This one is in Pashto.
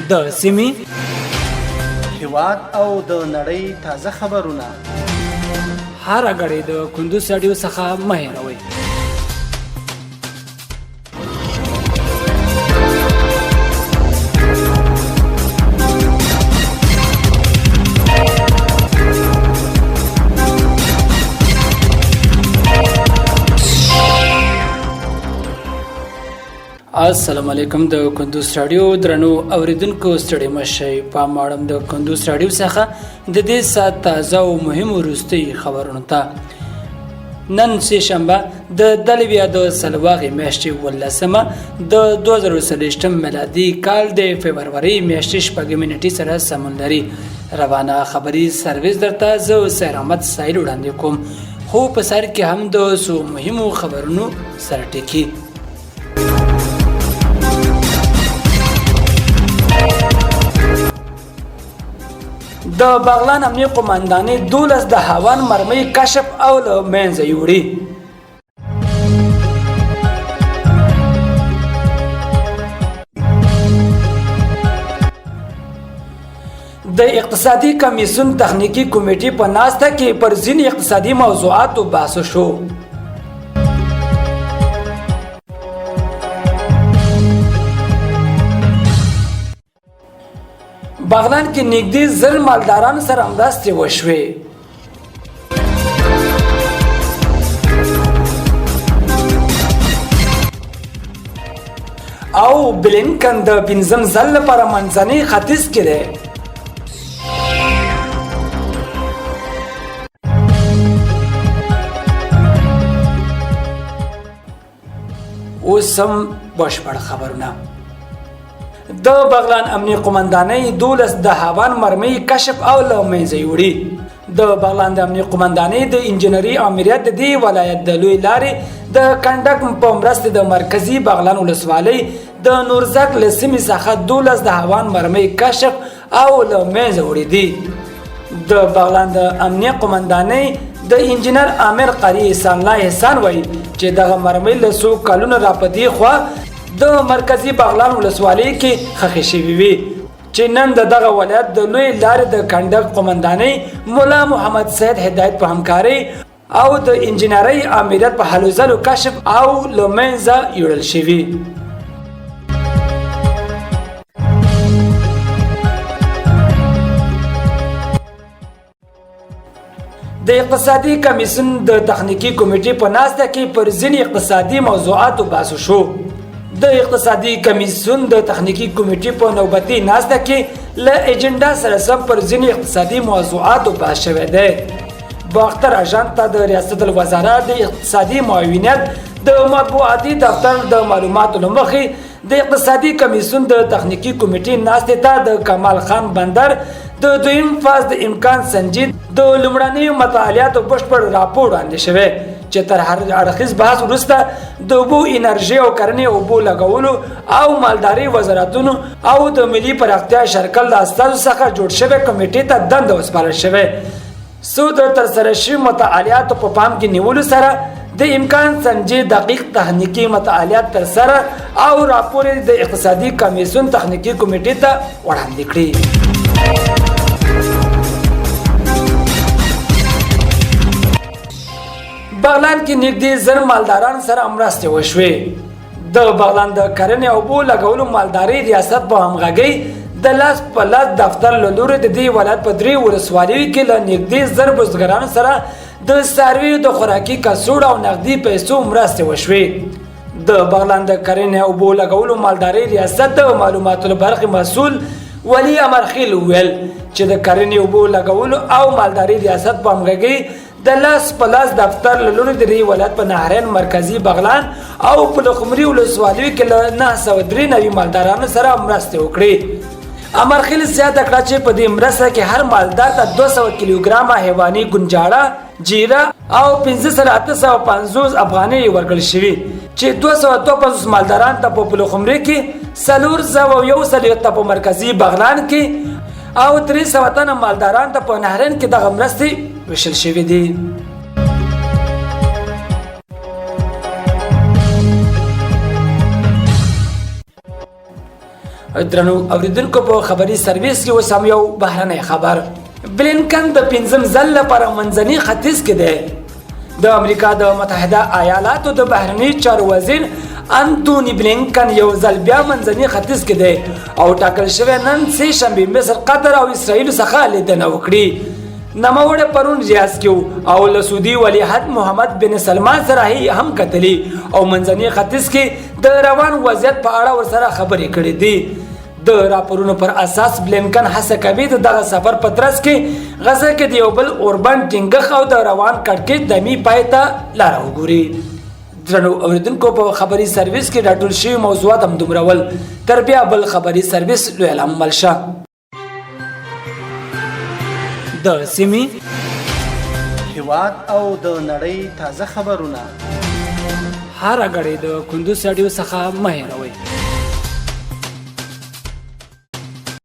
د سیمې هیواد او د نړۍ تازه خبرونه هر غړي د کندوز رادیو څخه مه هېروئ. السلام علیکم. د کندوز رادیو درنو اوریدونکو ستړي مشئ. پام اړم د کندوز رادیو څخه د دې سات تازه او مهم وروستي خبرونو ته. نن سه شنبه د دلویا د سلواغې میاشتې 18مه د 2023 میلادي کال د فبرवरी میاشتې 6 نیټې سره سمون لري. روانه خبري سرویس درته زه سیر احمد سایل وړاندې کوم. خو په سر کې هم د سو مهمو خبرونو سره ټکی. د بغلان امنیه قومندانۍ 12 د هاوان مرمۍ کشف او له منځه یوړي. د اقتصادي کمیسیون تخنیکی کمیټې په ناسته کې پر ځینې اقتصادي موضوعاتو بحث شو. بغلان کې نږدې 1000 مالداران سره مرستې وشوې. او بلینکن د 5م ځل لپاره منځني ختیځ کې دی. اوس هم بشپړ خبرونه. د بغلان امنیه قومندانۍ 12 د هاوان مرمۍ کشف او له منځه یوړي. د بغلان د امنیه قومندانۍ د انجنیري امریت د دې ولایت د لوی لارې د کنډک په مرسته د مرکزی بغلان ولسوالۍ د نورزک لسمې څخه 12 د هاوان مرمۍ کشف او له منځه وړي دي. د بغلان د امنیه قومندانۍ د انجنیر عامر قاری احسان الله احسان وایي چې دغه مرمۍ له څو کلونو راپدې خو د مرکزی بغلان ولسوالۍ کې خښې شوې وي چې نن دغه ولایت د لوی لارې د کنډک قومندانۍ مولا محمد سید هدایت په همکارۍ او د انجنیري امریت په هلو ځلو کشف او له منځه یوړل شوي. د اقتصادي کمیسیون د تخنیکی کمیټې په ناسته کې پر ځینې اقتصادي موضوعاتو بحث شو. د اقتصادي کمیسیون د تخنیکی کمیټې په نوبتي ناسته کې له ایجنډا سره سم پر ځینې اقتصادي موضوعاتو بحث شوی دی. باختر اژانس ته د ریاست الوزرا د اقتصادي معاونیت د مطبوعاتي دفتر د معلوماتو لمخې د اقتصادي کمیسیون د تخنیکی کمیټې ناسته ته د کمال خان بندر د دویم فاز د امکان سنجید د لومړنیو مطالعاتو بشپړ راپور وړاندې شوی چې تر هر اړخیز بحث وروسته د اوبو انرژي او کرنې اوبو لګولو او مالداري وزارتونو او د ملي پراختیا شرکل د استازو څخه جوړ شوی کمیټې ته دنده وسپارل شوې. څو د ترسره شوي مطالعاتو په پام کې نیولو سره د امکان سنجید دقیق تخنیکی مطالعات ترسره او راپور د اقتصادي کمیسیون تخنیکی کمیټې ته وړاندې کړي. بغلان کې نږدې 1000 مالداران سره مرستې وشوې. د بغلان د کرنې او اوبو لګولو مالداري ریاست په همغږۍ د لاس په لاس دفتر له لوري د دې ولایت په 3 ولسوالیو کې له نږدې 1000 بزګرانو سره د څارویو د خوراکي کڅوړو او نغدي پیسو مرستې وشوې. د بغلان د کرنې او اوبو لګولو مالداري ریاست د معلوماتو له برخې مسؤل ولی امرخیل ویل چې د کرنې او اوبو لګولو او مالداري ریاست په همغږۍ د لاس په لاس دفتر له لوري د ولایت په نهرین مرکزی بغلان او په لخمري ولسوالیو کې له 993 مالدارانو سره مرستې وکړي. امرخیل زیاته کړه چې په دې مرسته کې هر مالدار ته 200 کیلوګرام حیواني ګنجاړه، جیره او 1550 افغانۍ ورکړل شوي چې 252 مالداران ته په لخمري کې 401 ته په مرکزی بغلان کې او 300 مالداران ته په نهرین کې دغه مرستې وشل شوي دي. درنو اوریدونکو په خبري سرویس کې اوس هم یو بهرنی خبر. بلینکن د 5م ځل لپاره منځني ختیځ کې دی. د امریکا د متحده ایالاتو د بهرني چارو وزیر انتوني بلینکن یو ځل بیا منځني ختیځ کې دی او ټاکل شوی نن سه شنبه مصر، قطر او اسرائیل څخه لیدنه وکړي. نوموړی پرون ریاض کې او له سعودي ولیعهد محمد بن سلمان سره هم کتلی او منځني ختیځ کې د روان وضعیت په اړه ورسره خبرې کړې دي. د راپورونو پر اساس بلینکن هڅه کوي د دغه سفر په ترڅ کې غزه کې د یو بل اوربان ټینګښ او د روان کړکېچ دایمي پای ته لاره وګوري. درنو اوریدونکو په خبري سرویس کې راټول شوي موضوعات هم دومره ول. تر بیا بل خبري سرویس لوی العمل شه. د سیمې، هیواد او د نړۍ تازه خبرونه هر غړي د کندوز رادیو څخه مه هېروئ.